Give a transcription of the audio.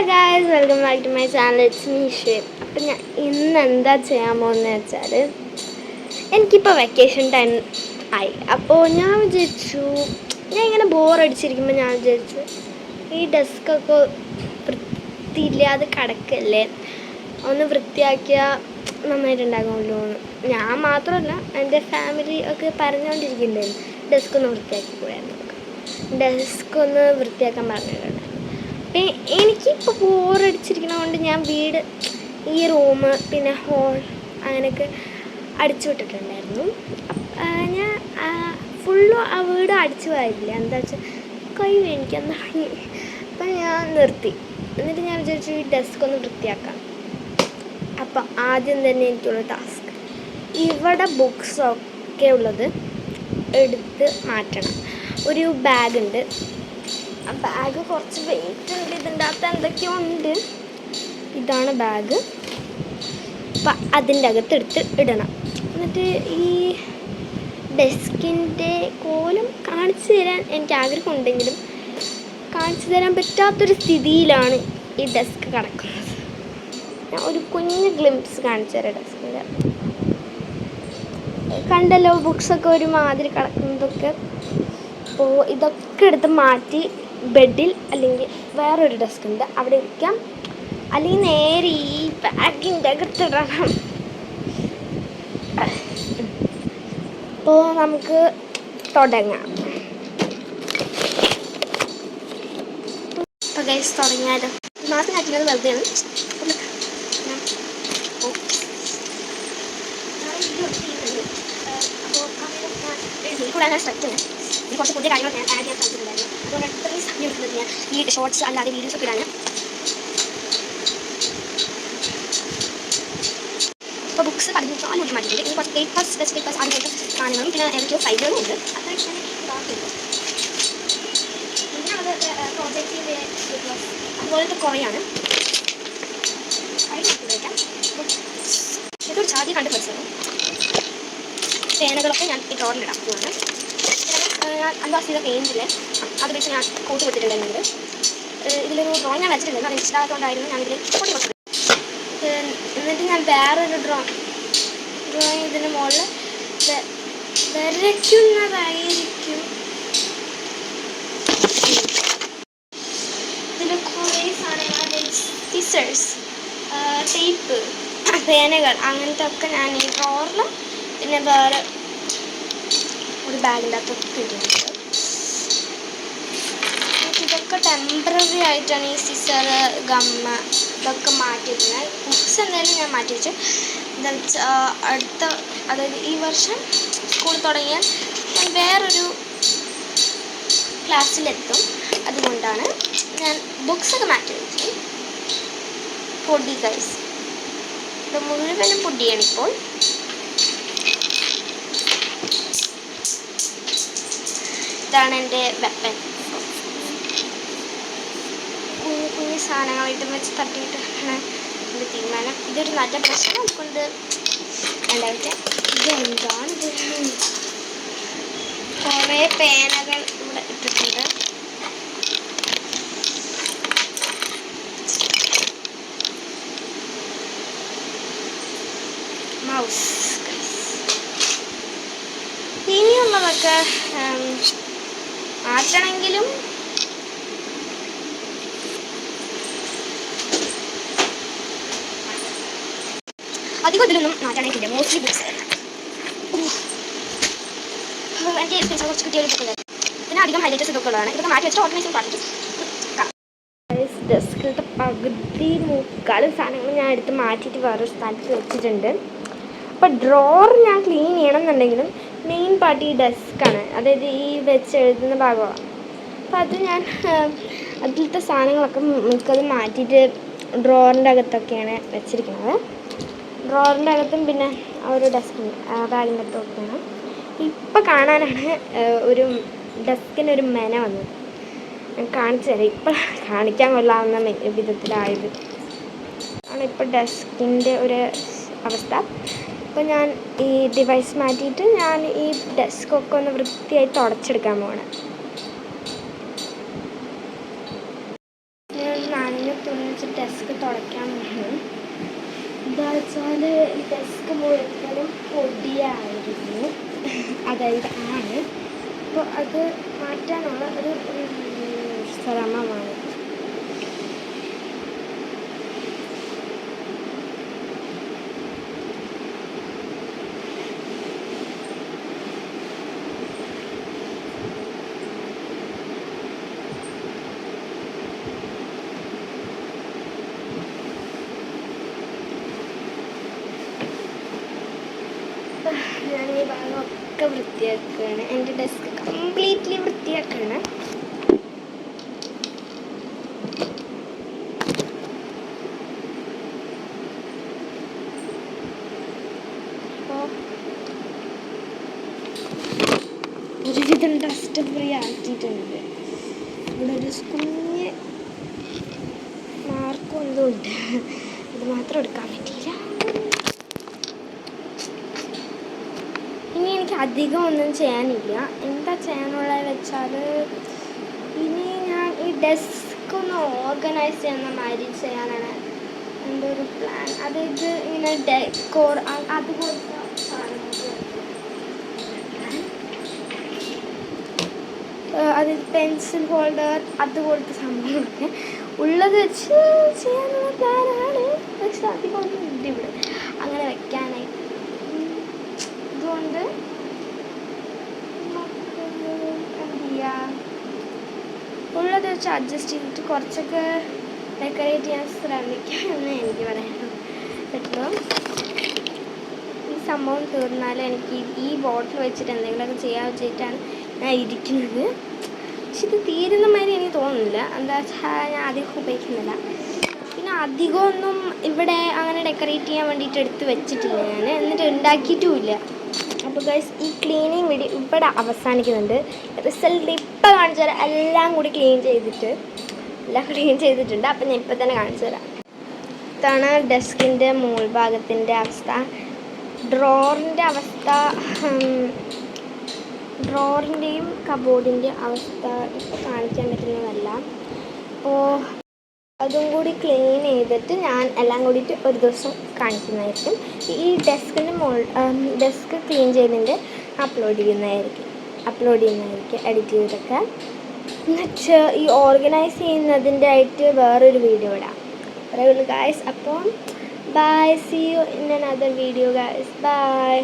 Guys, welcome back to my channel. It's me Sher. അപ്പം ഞാൻ ഇന്ന് എന്താ ചെയ്യാൻ പോകുന്നത് വെച്ചാൽ, എനിക്കിപ്പോൾ വെക്കേഷൻ ടൈം ആയി. അപ്പോൾ ഞാൻ വിചാരിച്ചു, ഞാൻ ഇങ്ങനെ ബോറടിച്ചിരിക്കുമ്പോൾ ഞാൻ വിചാരിച്ചു ഈ ഡെസ്കൊക്കെ വൃത്തിയില്ലാതെ കിടക്കല്ലേ, ഒന്ന് വൃത്തിയാക്കിയാൽ നന്നായിട്ടുണ്ടാകുമല്ലോ എന്ന്. ഞാൻ മാത്രമല്ല, എൻ്റെ ഫാമിലി ഒക്കെ പറഞ്ഞുകൊണ്ടിരിക്കുന്നുണ്ടായിരുന്നു ഡെസ്ക് ഒന്ന് വൃത്തിയാക്കി കൂടായിരുന്നു, ഡെസ്ക് ഒന്ന് വൃത്തിയാക്കാൻ പറഞ്ഞിട്ടുണ്ട്. എനിക്കിപ്പോൾ ബോറടിച്ചിരിക്കുന്നത് കൊണ്ട് ഞാൻ വീട്, ഈ റൂം പിന്നെ ഹോൾ അങ്ങനെയൊക്കെ അടിച്ചു വിട്ടിട്ടുണ്ടായിരുന്നു. ഞാൻ ഫുള്ളും ആ വീട് അടിച്ചു പോയില്ല, എന്താ വെച്ചാൽ കൈ വേണിക്കാൻ തുടങ്ങി. അപ്പം ഞാൻ നിർത്തി. എന്നിട്ട് ഞാൻ വിചാരിച്ചു ഈ ഡെസ്ക് ഒന്ന് വൃത്തിയാക്കാം. അപ്പം ആദ്യം തന്നെ എനിക്കുള്ള ടാസ്ക്, ഇവിടെ ബുക്സൊക്കെ ഉള്ളത് എടുത്ത് മാറ്റണം. ഒരു ബാഗുണ്ട്, ആ ബാഗ് കുറച്ച് വെയിറ്റ് ഉണ്ട്, ഇതിൻ്റെ അകത്ത് എന്തൊക്കെയോ ഉണ്ട്. ഇതാണ് ബാഗ്. അപ്പം അതിൻ്റെ അകത്തെടുത്ത് ഇടണം. എന്നിട്ട് ഈ ഡെസ്കിൻ്റെ കോലം കാണിച്ചു തരാൻ എനിക്ക് ആഗ്രഹമുണ്ടെങ്കിലും കാണിച്ചു തരാൻ പറ്റാത്തൊരു സ്ഥിതിയിലാണ് ഈ ഡെസ്ക് കിടക്കുന്നത്. ഞാൻ ഒരു കുഞ്ഞ് ഗ്ലിംപ്സ് കാണിച്ചു തരാം ഡെസ്കിൻ്റെ. കണ്ടല്ലോ ബുക്സൊക്കെ ഒരുമാതിരി കിടക്കുന്നതൊക്കെ. അപ്പോൾ ഇതൊക്കെ എടുത്ത് മാറ്റി ബെഡിൽ അല്ലെങ്കിൽ വേറൊരു ഡെസ്ക് ഉണ്ട് അവിടെ ഇരിക്കാം, അല്ലെങ്കിൽ നേരെ ഈ ബാഗിൻ്റെ അകത്തിടണം. അപ്പോൾ നമുക്ക് തുടങ്ങാം. അപ്പോൾ ഗൈസ് തുടങ്ങിയാലോ. മാസം കാറ്റുന്നത് വെറുതെയാണ്. കൂടാതെ സ്ട്രക്റ്റാണ്. ഇത് കുറച്ച് പുതിയ കാര്യങ്ങൾ ഞാൻ ആഡ് ചെയ്യാൻ ശ്രമിച്ചിട്ടുണ്ടായിരുന്നു. അതുകൊണ്ട് ഇത്രയും സമയം എടുക്കുന്നത് ഞാൻ ഈ ഷോർട്സ് അല്ലാതെ വീഡിയോസൊക്കെ ഇടാൻ. ഇപ്പോൾ ബുക്സ് 14 മാറ്റിയിട്ടുണ്ട്. ഇനി കുറച്ച് പേപ്പേഴ്സ്, ടെസ്റ്റ് പേപ്പേഴ്സ്, അതിൻ്റെ സാധനങ്ങളും പിന്നെ എനിക്ക് ഫൈലുകളും ഉണ്ട്. അത്രയും ഞാൻ ഇതാക്കുന്നുണ്ട്. പിന്നെ അത് പ്രോജക്റ്റിൻ്റെ പേപ്പേഴ്സ് അതുപോലത്തെ കുറേയാണ്. ഇതൊരു ചാതി കണ്ട് പഠിച്ചത്. പേനകളൊക്കെ ഞാൻ ഈ ഡ്രോറിലിടാം. ഞാൻ അൻവാസ് ചെയ്ത പെയിൻറ്റിൽ അത് വെച്ച് ഞാൻ കൂട്ടി കൊടുത്തിട്ടുണ്ടായിരുന്നത്. ഇതിലൊരു ഡ്രോയിങ് ഞാൻ വെച്ചിട്ടുണ്ടായിരുന്നു, അത് ഇഷ്ടമായതുകൊണ്ടായിരുന്നു ഞാനിതിൽ കൂട്ടി കൊടുത്തത്. എന്നിട്ട് ഞാൻ വേറൊരു ഡ്രോയിങ് ഇതിന് മുകളിൽ വരയ്ക്കുന്നതായിരിക്കും. ഇതിൽ കുറേ സാധനങ്ങൾ, സിസേഴ്സ്, ടേപ്പ്, പേനകൾ, അങ്ങനത്തെ ഒക്കെ ഞാൻ ഈ ഡ്രോറിൽ പിന്നെ വേറെ ഒരു ബാഗിൻ്റെ അകത്തൊക്കെ ഇട്ടിട്ടുണ്ട്. ഇതൊക്കെ ടെമ്പററി ആയിട്ടാണ് ഈ സിസർ, ഗമ്മ ഇതൊക്കെ മാറ്റിയിരുന്നത്. ബുക്സ് എന്തായാലും ഞാൻ മാറ്റി വെച്ചു. എന്താ വെച്ചാൽ അടുത്ത, അതായത് ഈ വർഷം സ്കൂൾ തുടങ്ങിയാൽ ഞാൻ വേറൊരു ക്ലാസ്സിലെത്തും, അതുകൊണ്ടാണ് ഞാൻ ബുക്സൊക്കെ മാറ്റി വെച്ചു. പൊടി ഗൈസ്, ഇത് മുഴുവനും പൊടിയാണ് ഇപ്പോൾ. ഇതാണ് എൻ്റെ വെപ്പൻ. കുഞ്ഞു കുഞ്ഞു സാധനങ്ങളായിട്ട് വെച്ച് തട്ടിയിട്ടാണ് എൻ്റെ തീരുമാനം. ഇതൊരു നല്ല പ്രശ്നം, അതുകൊണ്ട് രണ്ടാമത്തെ ഇതെന്താണ്, കുറേ പേനകൾ ഇവിടെ ഇട്ടിട്ടുണ്ട്. മൗസ് ഇനിയുള്ളതൊക്കെ മാറ്റണമെങ്കിലും അധികം ഇതിലൊന്നും മാറ്റാനായിട്ടില്ല. മോസ്റ്റ്ലി ബുക്സ് എനിക്ക് കുറച്ച് കിട്ടിയൊരു ബുക്ക്. പിന്നെ അധികം ഹൈലൈറ്റേഴ്സ് ഇതൊക്കെ ഉള്ളതാണ്. ഇതൊക്കെ മാറ്റി വെച്ചിട്ട് ഓർഗനൈസിങ് പാർട്ടിട്ട് ഡെസ്കിലത്തെ പകുതി മുക്കാലും സാധനങ്ങൾ ഞാൻ എടുത്ത് മാറ്റിയിട്ട് വേറൊരു സ്ഥലത്ത് വെച്ചിട്ടുണ്ട്. അപ്പോൾ ഡ്രോർ ഞാൻ ക്ലീൻ ചെയ്യണം എന്നുണ്ടെങ്കിലും മെയിൻ പാർട്ട് ഈ ഡെസ്ക്കാണ്, അതായത് ഈ വെച്ച് എഴുതുന്ന ഭാഗമാണ്. അപ്പോൾ അത് ഞാൻ അതിലത്തെ സാധനങ്ങളൊക്കെ മിക്കതും മാറ്റിയിട്ട് ഡ്രോറിൻ്റെ അകത്തൊക്കെയാണ് വെച്ചിരിക്കുന്നത്. ഡ്രോറിൻ്റെ അകത്തും പിന്നെ ഒരു ഡെസ്കിന് ബാഗിൻ്റെ അകത്തൊക്കെയാണ്. ഇപ്പം കാണാനാണ് ഒരു ഡെസ്കിനൊരു മെന വന്നത്. ഞാൻ കാണിച്ചു തരാം. ഇപ്പം കാണിക്കാൻ കൊള്ളാവുന്ന വിധത്തിലായത് ആണ് ഇപ്പോൾ ഡെസ്കിൻ്റെ ഒരു അവസ്ഥ. അപ്പോൾ ഞാൻ ഈ ഡിവൈസ് മാറ്റിയിട്ട് ഞാൻ ഈ ഡെസ്കൊക്കെ ഒന്ന് വൃത്തിയായി തുടച്ചെടുക്കാൻ പോകണം. ഞാൻ നനഞ്ഞ തുണി വെച്ച് ഡെസ്ക് തുടയ്ക്കാൻ വേണം. എന്താ വെച്ചാൽ ഈ ഡെസ്ക് മുഴുവനും പൊടിയായിരുന്നു, അതായത് ആണ്. അപ്പോൾ അത് മാറ്റാനുള്ള ഒരു ശ്രമമാണ്. ഞാൻ ഈ ഭാഗമൊക്കെ വൃത്തിയാക്കുകയാണ്. എൻ്റെ ഡെസ്ക് കംപ്ലീറ്റ്ലി വൃത്തിയാക്കുകയാണ്. അപ്പോൾ ഒരുവിധം ഡസ്റ്റ് ഫ്രീ ആക്കിയിട്ടുണ്ട്. ഇവിടെ ഒരു കുഞ്ഞ് മാർക്കും എന്തുണ്ട്, അത് മാത്രം എടുക്കാൻ പറ്റിയില്ല. ഇനി എനിക്ക് അധികം ഒന്നും ചെയ്യാനില്ല. എന്താ ചെയ്യാനുള്ളത് വെച്ചാൽ ഇനി ഞാൻ ഈ ഡെസ്ക് ഒന്ന് ഓർഗനൈസ് ചെയ്യുന്ന മാതിരി ചെയ്യാനാണ് എൻ്റെ ഒരു പ്ലാൻ. അതായത് ഇങ്ങനെ ഡെക്കോർ അതുപോലത്തെ സാധനങ്ങൾ, അതായത് പെൻസിൽ ഹോൾഡർ അതുപോലത്തെ സംഭവമൊക്കെ ഉള്ളത് വെച്ച് ചെയ്യാനുള്ള പ്ലാനാണ്. പക്ഷെ അധികം ഒന്നും ഉണ്ട് ഇവിടെ അങ്ങനെ വെക്കാനായിട്ട്. അതുകൊണ്ട് നമുക്ക് എന്ത് ചെയ്യാം, ഉള്ളത് വെച്ച് അഡ്ജസ്റ്റ് ചെയ്തിട്ട് കുറച്ചൊക്കെ ഡെക്കറേറ്റ് ചെയ്യാൻ ശ്രമിക്കാം എന്ന് എനിക്ക് പറയാൻ പറ്റുള്ളൂ. ഈ സംഭവം തീർന്നാൽ എനിക്ക് ഈ ബോട്ടിൽ വെച്ചിട്ട് എന്തെങ്കിലുമൊക്കെ ചെയ്യാൻ വെച്ചിട്ടാണ് ഞാൻ ഇരിക്കുന്നത്. പക്ഷെ ഇത് തീരുന്ന മാതിരി എനിക്ക് തോന്നുന്നില്ല. എന്താ വെച്ചാൽ ഞാൻ അധികം ഉപയോഗിക്കുന്നില്ല. പിന്നെ അധികമൊന്നും ഇവിടെ അങ്ങനെ ഡെക്കറേറ്റ് ചെയ്യാൻ വേണ്ടിയിട്ട് എടുത്ത് വെച്ചിട്ടില്ല ഞാൻ, എന്നിട്ട് ഉണ്ടാക്കിയിട്ടുമില്ല. അപ്പോൾ ഗൈസ്, ഈ ക്ലീനിങ് വീഡിയോ ഇവിടെ അവസാനിക്കുന്നുണ്ട്. റിസൾട്ട് ഇപ്പോൾ കാണിച്ചു തരാം. എല്ലാം ക്ലീൻ ചെയ്തിട്ടുണ്ട്. അപ്പം ഞാൻ ഇപ്പം തന്നെ കാണിച്ചു തരാം. ഇതാണ് ഡെസ്കിൻ്റെ മുകൾ ഭാഗത്തിൻ്റെ അവസ്ഥ. ഡ്രോറിൻ്റെ അവസ്ഥ, ഡ്രോറിൻ്റെയും കബോർഡിൻ്റെയും അവസ്ഥ ഇപ്പോൾ കാണിക്കാൻ പറ്റുന്നതല്ല. അപ്പോൾ അതും കൂടി ക്ലീൻ ചെയ്തിട്ട് ഞാൻ എല്ലാം കൂടിയിട്ട് ഒരു ദിവസം കാണിക്കുന്നതായിരിക്കും. ഈ ഡെസ്ക് ക്ലീൻ ചെയ്തിട്ട് അപ്ലോഡ് ചെയ്യുന്നതായിരിക്കും എഡിറ്റ് ചെയ്തൊക്കെ. എന്നുവെച്ച് ഈ ഓർഗനൈസ് ചെയ്യുന്നതിൻ്റെ ആയിട്ട് വേറൊരു വീഡിയോ ഇടാം. അത്രേ ഉള്ളൂ ഗായ്സ്. അപ്പം bye, see you in another video guys. By.